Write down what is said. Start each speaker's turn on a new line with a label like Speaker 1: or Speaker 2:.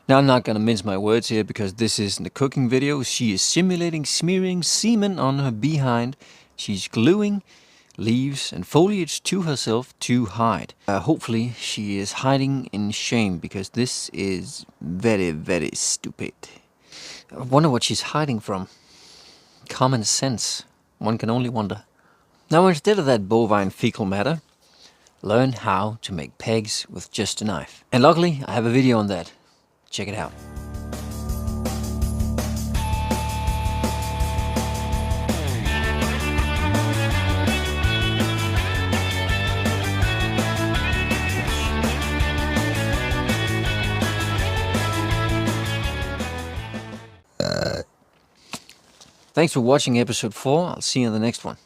Speaker 1: Now, I'm not gonna mince my words here because this isn't a cooking video. She is simulating smearing semen on her behind. She's gluing leaves and foliage to herself to hide. Hopefully she is hiding in shame because this is very, very stupid. I wonder what she's hiding from. Common sense. One can only wonder. Now, instead of that bovine fecal matter, learn how to make pegs with just a knife. And luckily, I have a video on that. Check it out. Thanks for watching episode 4. I'll see you in the next one.